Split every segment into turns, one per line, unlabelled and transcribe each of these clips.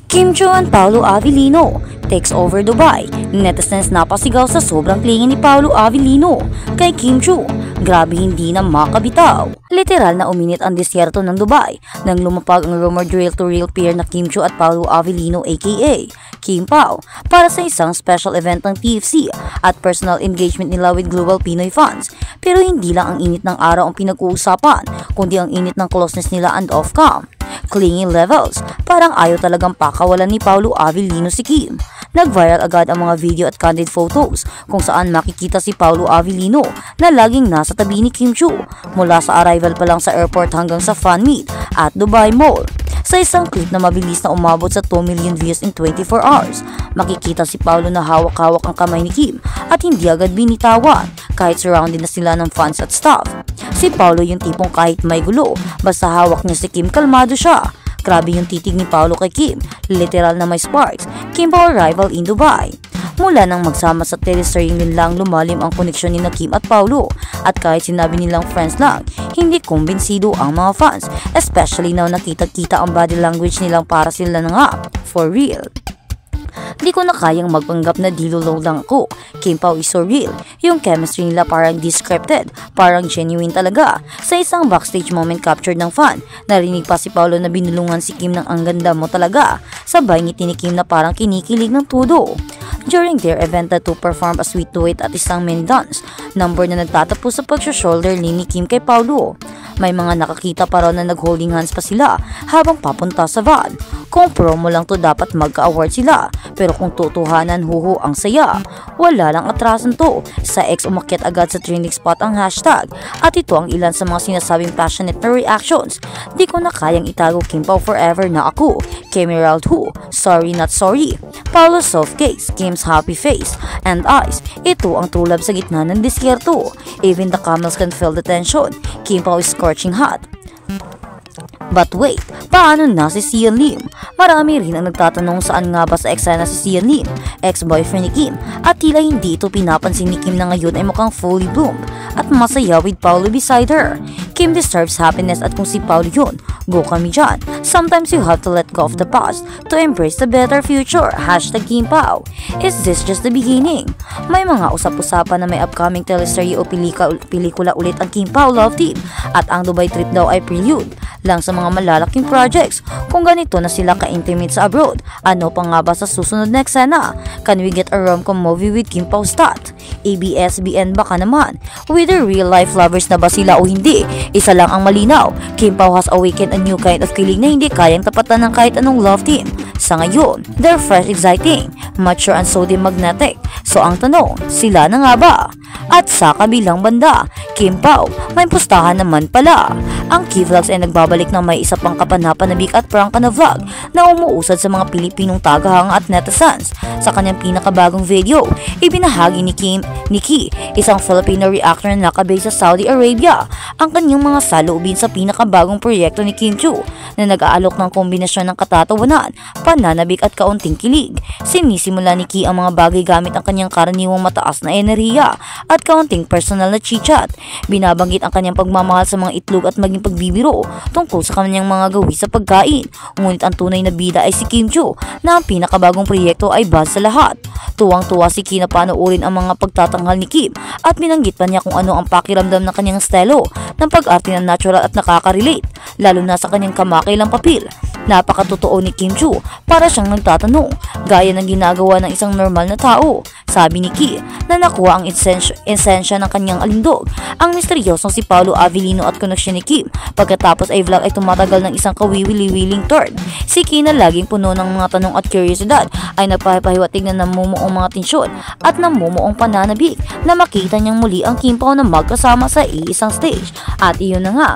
Kim Chiu and Paolo Avellino takes over Dubai. Netizens napasigaw sa sobrang clingy ni Paolo Avellino kay Kim Chiu. Grabe hindi na makabitaw. Literal na uminit ang disyerto ng Dubai nang lumapag ang rumored real-to-real pair na Kim Chiu at Paolo Avellino aka Kim Pao para sa isang special event ng TFC at personal engagement nila with global Pinoy fans. Pero hindi lang ang init ng araw ang pinag-uusapan, kundi ang init ng closeness nila and off-cam. Clingy levels, parang ayaw talagang pakawalan ni Paolo Avellino si Kim. Nag-viral agad ang mga video at candid photos kung saan makikita si Paolo Avellino na laging nasa tabi ni Kim Chiu mula sa arrival pa lang sa airport hanggang sa fan meet at Dubai Mall. Sa isang clip na mabilis na umabot sa 2 million views in 24 hours, makikita si Paolo na hawak-hawak ang kamay ni Kim at hindi agad binitawan kahit surrounded na sila ng fans at staff. Si Paolo yung tipong kahit may gulo, basta hawak niya si Kim kalmado siya. Grabe yung titig ni Paolo kay Kim, literal na may sparks. Kim Pao arrival in Dubai. Mula nang magsama sa teleserye nilang lumalim ang koneksyon ni Kim at Paolo at kahit sinabi nilang friends lang, hindi kumbinsido ang mga fans, especially na nakita-kita ang body language nilang para sila na nga, for real. Di ko na kayang magpanggap na dilulaw lang ako. Kim Pao is so real. Yung chemistry nila parang descripted, parang genuine talaga. Sa isang backstage moment captured ng fan, narinig pa si Paolo na binulungan si Kim ng ang ganda mo talaga. Sabay ngiti ni Kim na parang kinikilig ng todo. During their event na to perform a sweet duet at isang main dance, number na nagtatapos sa pag-shoulder lean ni Kim kay Paolo. May mga nakakita pa raw na nag-holding hands pa sila habang papunta sa van. Kung promo lang to dapat magka-award sila, pero kung tutuhanan huho ang saya, wala lang atrasan to. Sa X umakyat agad sa trending spot ang hashtag at ito ang ilan sa mga sinasabing passionate na reactions. Di ko na kayang itago Kim Pao forever na ako. Kim Emerald who? Sorry not sorry. Paolo's soft gaze, Kim's happy face and eyes. Ito ang tulab sa gitna ng disyerto. Even the camels can feel the tension. Kim Pao is scorching hot. But wait, paano na si Sian Lim? Marami rin ang nagtatanong saan nga ba sa eksena si Sian Lim, ex-boyfriend ni Kim, at tila hindi ito pinapansin ni Kim na ngayon ay mukhang fully bloomed at masaya with Paolo beside her. Kim deserves happiness at kung si Paolo yun, go kami dyan. Sometimes you have to let go of the past to embrace the better future. Hashtag Kim Pao. Is this just the beginning? May mga usap-usapan na may upcoming teleserye o pelikula ulit ang Kim Pao love team at ang Dubai trip daw ay prelude lang sa mga malalaking projects. Kung ganito na sila ka-intimate sa abroad, ano pa nga ba sa susunod na eksena? Can we get a rom-com movie with Kim Pao stat? ABS-BN baka naman. Whether real-life lovers na ba sila o hindi, isa lang ang malinaw. Kim Pao has awakened a new kind of feeling na hindi kayang tapatan ng kahit anong love team. Sa ngayon, they're fresh, exciting, mature and so magnetic. So ang tanong, sila na nga ba? At sa kabilang banda, Kim Pao, may pustahan naman pala. Ang Key Vlogs ay nagbabalik ng may isa pang kapanapanabik at prangka na vlog na umuusad sa mga Pilipinong tagahanga at netizens. Sa kanyang pinakabagong video, ibinahagi ni Key, isang Filipino reactor na nakabase sa Saudi Arabia, ang kanyang mga saloobin sa pinakabagong proyekto ni Kim Chiu na nag-aalok ng kombinasyon ng katatawanan, pananabik at kaunting kilig. Sinisimula ni Key ang mga bagay gamit ang kanyang karaniwang mataas na enerhiya at kaunting personal na chit-chat. Binabanggit ang kanyang pagmamahal sa mga itlog at maging pagbibiro tungkol sa kanyang mga gawi sa pagkain. Ngunit ang tunay na bida ay si Kim Chiu na ang pinakabagong proyekto ay buzz sa lahat. Tuwang-tuwa si Key na panoorin ang mga pagtatanghal ni Kim at binanggit pa niya kung ano ang pakiramdam ng kanyang estilo ng pag-arte na natural at nakaka-relate, lalo na sa kanyang kamakailang papel. Napakatotoo ni Kim Chiu para siyang nagtatanong, gaya ng ginagawa ng isang normal na tao. Sabi ni Key na nakuha ang esensya ng kanyang alindog, ang misteryosong si Paolo Avellino at koneksyon ni Kim. Pagkatapos ay vlog ay tumatagal ng isang kawiwili-wiling turn. Si Key na laging puno ng mga tanong at kuryosidad ay nagpapahiwatig na namumuong mga tensyon at namumuong pananabik na makita niyang muli ang Kim Pao na magkasama sa iisang stage. At iyon na nga,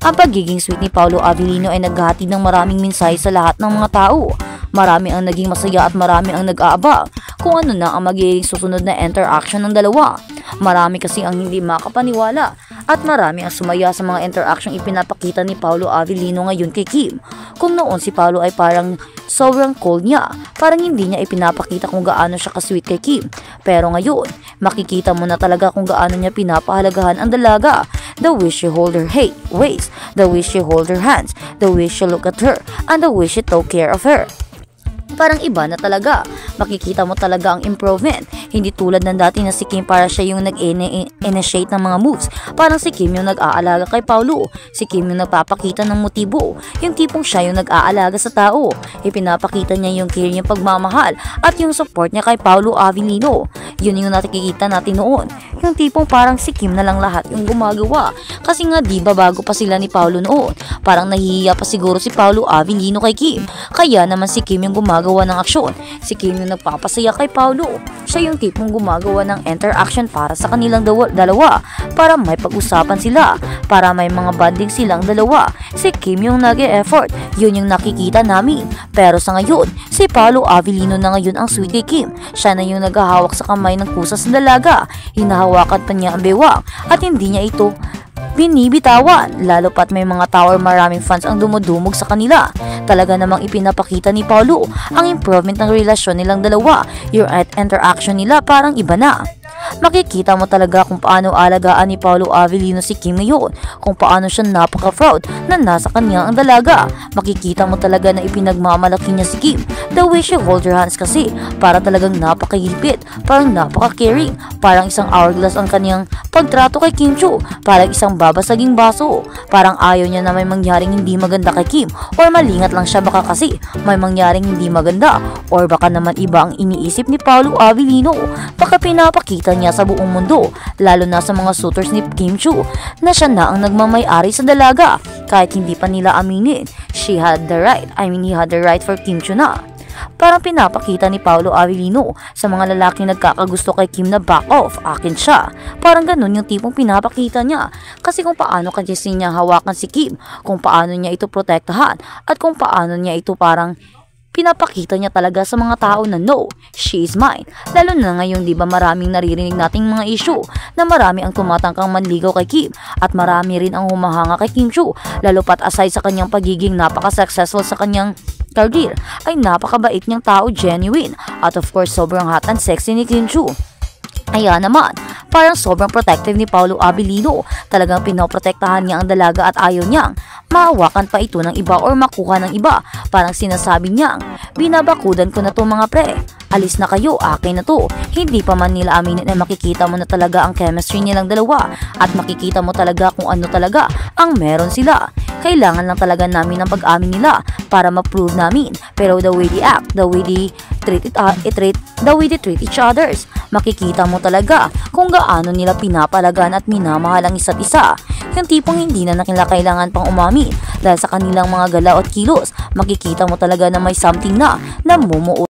ang pagiging sweet ni Paolo Avellino ay naghahatid ng maraming mensahe sa lahat ng mga tao. Marami ang naging masaya at marami ang nag-aabang kung ano na ang magiging susunod na interaction ng dalawa. Marami kasi ang hindi makapaniwala at marami ang sumaya sa mga interaction ipinapakita ni Paolo Avellino ngayon kay Kim. Kung noon si Paolo ay parang sobrang cold niya, parang hindi niya ipinapakita kung gaano siya ka-sweet kay Kim. Pero ngayon, makikita mo na talaga kung gaano niya pinapahalagahan ang dalaga. The way she hold her waist, the way she hold her hands, the way she look at her, and the way she took care of her. Parang iba na talaga. Makikita mo talaga ang improvement. Hindi tulad ng dati na si Kim para siya yung nag-initiate ng mga moves. Parang si Kim yung nag-aalaga kay Paolo. Si Kim yung nagpapakita ng motibo. Yung tipong siya yung nag-aalaga sa tao. Ipinapakita niya yung care, yung pagmamahal at yung support niya kay Paolo Avellino. Yun yung nakikita natin noon. Yung tipong parang si Kim na lang lahat yung gumagawa. Kasi nga diba bago pa sila ni Paolo noon, parang nahihiya pa siguro si Paolo Avellino kay Kim. Kaya naman si Kim yung gumagawa ng aksyon. Si Kim yung nagpapasaya kay Paolo. Siya yung tipong gumagawa ng interaction para sa kanilang dalawa. Para may pag-usapan sila. Para may mga bonding silang dalawa. Si Kim yung nag-e-effort. Yun yung nakikita namin. Pero sa ngayon, si Paolo Avellino na ngayon ang sweet kay Kim. Siya na yung naghahawak sa kamay ng kusa sa dalaga. Hinahawakan pa niya ang bewang. At hindi niya ito binibitawan, lalo pat may mga tao or maraming fans ang dumudumog sa kanila. Talaga namang ipinapakita ni Paolo ang improvement ng relasyon nilang dalawa. Yung interaction nila parang iba na. Makikita mo talaga kung paano alagaan ni Paolo Avellino si Kim ngayon, kung paano siya napaka-proud na nasa kanya ang dalaga. Makikita mo talaga na ipinagmamalaki niya si Kim. The way she hold her hands kasi, para talagang napakahigpit, parang napaka-caring, parang isang hourglass ang kanyang pagtrato kay Kim Chiu, parang isang babasaging baso. Parang ayaw niya na may mangyaring hindi maganda kay Kim, or malingat lang siya baka kasi may mangyaring hindi maganda, or baka naman iba ang iniisip ni Paolo Avellino. Baka pinapakita niya sa buong mundo, lalo na sa mga suitors ni Kim Chiu, na siya na ang nagmamay-ari sa dalaga. Kahit hindi pa nila aminin, he had the right for Kim Chiu na. Parang pinapakita ni Paolo Avellino sa mga lalaking nagkakagusto kay Kim na back off, akin siya. Parang ganun yung tipong pinapakita niya. Kasi kung paano kasi niya hawakan si Kim, kung paano niya ito protektahan, at kung paano niya ito parang pinapakita niya talaga sa mga tao na no, she is mine. Lalo na ngayon, di ba maraming naririnig nating mga issue na marami ang tumatangkang manligaw kay Kim at marami rin ang humahanga kay Kim Chiu. Lalo pat aside sa kanyang pagiging napaka-successful sa kanyang career, ay napakabait niyang tao, genuine. At of course, sobrang hot and sexy ni Kim Chiu. Ayan naman, parang sobrang protective ni Paolo Avellino. Talagang pinoprotektahan niya ang dalaga at ayaw niyang mahawakan pa ito ng iba or makuha ng iba. Parang sinasabi niyang, binabakudan ko na to mga pre. Alis na kayo, akin na to. Hindi pa man nila aminin na makikita mo na talaga ang chemistry nilang dalawa at makikita mo talaga kung ano talaga ang meron sila. Kailangan lang talaga namin ng pag-amin nila para ma-prove namin. Pero the way they act, the way they treat each others, makikita mo talaga kung gaano nila pinapalagan at minamahal ang isa't isa. Yung tipong hindi na nila kailangan pang umamin dahil sa kanilang mga galaw at kilos, makikita mo talaga na may something na namumuo